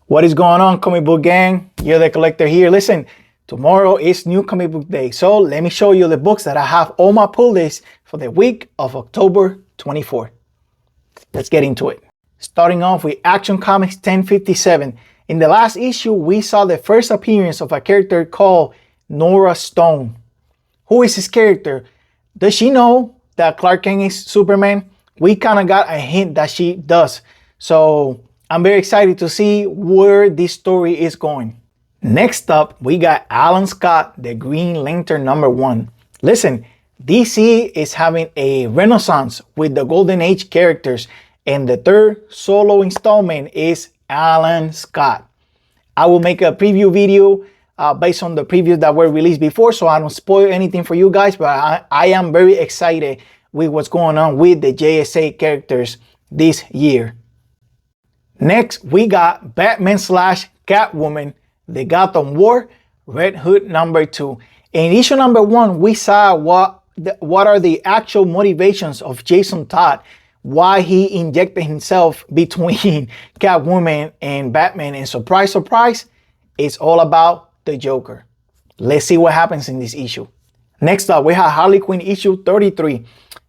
What is going on, comic book gang? You're the collector here. Listen, tomorrow is new comic book day. So let me show you the books that I have on my pull list for the week of October 24th. Let's get into it. Starting off with Action Comics 1057. In the last issue, we saw the first appearance of a character called Nora Stone. Who is this character? Does she know that Clark Kent is Superman? We kind of got a hint that she does. So I'm very excited to see where this story is going. Next up, we got Alan Scott, the Green Lantern #1. Listen, DC is having a renaissance with the Golden Age characters, and the third solo installment is Alan Scott. I will make a preview video based on the previews that were released before, so I don't spoil anything for you guys, but I am very excited with what's going on with the JSA characters this year. Next, we got Batman / Catwoman, the Gotham War, Red Hood #2. In issue #1, we saw what are the actual motivations of Jason Todd, why he injected himself between Catwoman and Batman, and surprise, surprise, it's all about the Joker. Let's see what happens in this issue. Next up, we have Harley Quinn issue 33.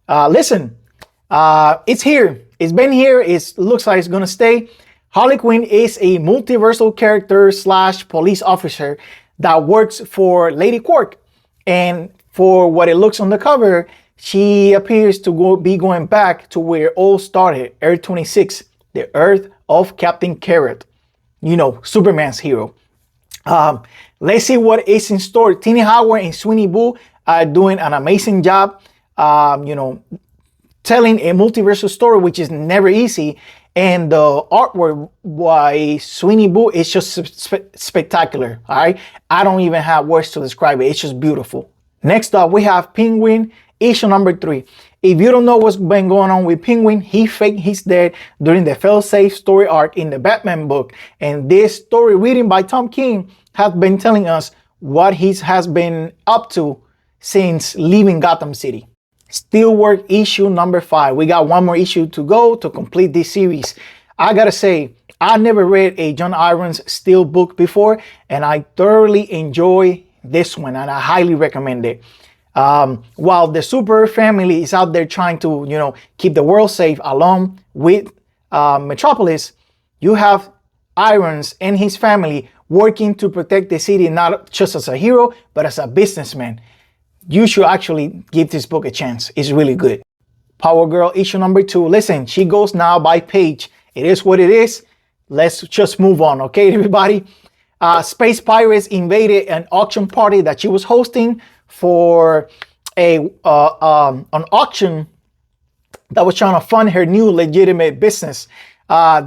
Listen, it's here. It's been here. It looks like it's going to stay. Harley Quinn is a multiversal character / police officer that works for Lady Quark. And for what it looks on the cover, she appears to be going back to where it all started, Earth 26, the Earth of Captain Carrot. You know, Superman's hero. Let's see what is in store. Tini Howard and Sweeney Boo are doing an amazing job, telling a multiversal story, which is never easy. And the artwork by Sweeney Boo is just spectacular. All right, I don't even have words to describe it. It's just beautiful. Next up, we have Penguin issue #3. If you don't know what's been going on with Penguin, he faked his death during the fail-safe story arc in the Batman book. And this story written by Tom King has been telling us what he has been up to since leaving Gotham City. Steelworks issue #5. We got one more issue to go to complete this series. I gotta say, I never read a John Irons Steel book before, and I thoroughly enjoy this one, and I highly recommend it. While the super family is out there trying to, keep the world safe along with Metropolis, you have Irons and his family working to protect the city, not just as a hero, but as a businessman. You should actually give this book a chance. It's really good. Power Girl issue #2. Listen, she goes now by Paige. It is what it is. Let's just move on, okay, everybody? Space pirates invaded an auction party that she was hosting for an auction that was trying to fund her new legitimate business.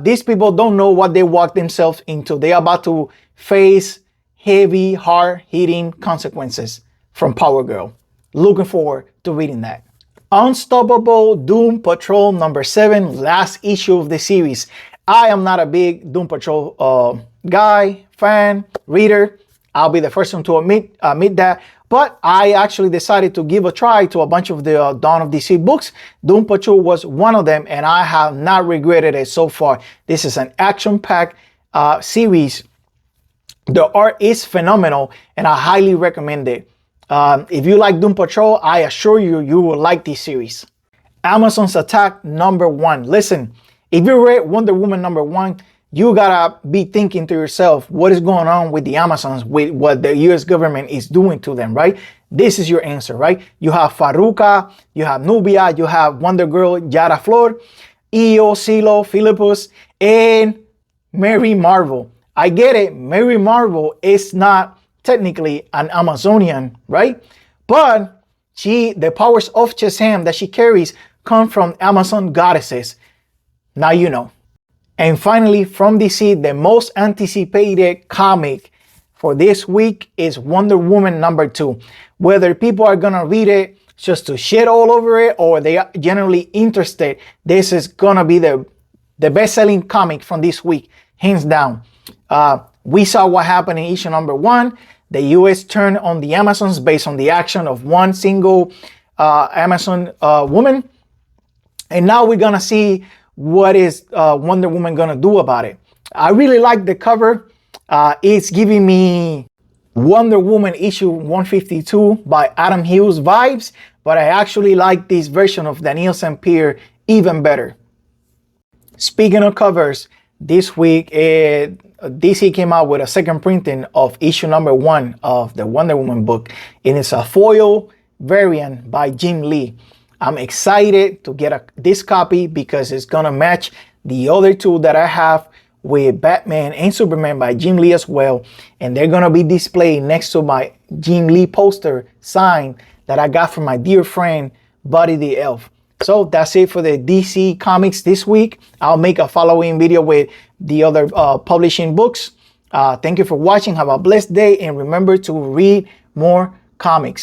These people don't know what they walked themselves into. They're about to face heavy, hard-hitting consequences from Power Girl. Looking forward to reading that. Unstoppable Doom Patrol #7, last issue of the series. I am not a big Doom Patrol guy, fan, reader. I'll be the first one to admit that. But I actually decided to give a try to a bunch of the Dawn of DC books. Doom Patrol was one of them, and I have not regretted it so far. This is an action-packed series. The art is phenomenal, and I highly recommend it. If you like Doom Patrol, I assure you, you will like this series. Amazon's Attack #1. Listen, if you read Wonder Woman #1, you gotta be thinking to yourself, what is going on with the Amazons, with what the US government is doing to them, right? This is your answer, right? You have Faruka, you have Nubia, you have Wonder Girl, Yara Flor, Io, Silo, Philippus, and Mary Marvel. I get it, Mary Marvel is not technically an Amazonian, right? But the powers of Shazam that she carries come from Amazon goddesses. Now you know. And finally, from DC, the most anticipated comic for this week is Wonder Woman #2. Whether people are gonna read it just to shit all over it, or they are generally interested, this is gonna be the best-selling comic from this week, hands down. We saw what happened in issue #1. The US turned on the Amazons based on the action of one single Amazon woman. And now we're gonna see what is Wonder Woman gonna do about it. I really like the cover. It's giving me Wonder Woman issue 152 by Adam Hughes vibes, but I actually like this version of Daniel St. Pierre even better. Speaking of covers, this week DC came out with a second printing of issue number 1 of the Wonder Woman book, and it's a foil variant by Jim Lee. I'm excited to get this copy because it's gonna match the other two that I have with Batman and Superman by Jim Lee as well, and they're gonna be displayed next to my Jim Lee poster sign that I got from my dear friend Buddy the Elf. So that's it for the DC Comics this week. I'll make a following video with the other publishing books. Thank you for watching. Have a blessed day, and remember to read more comics.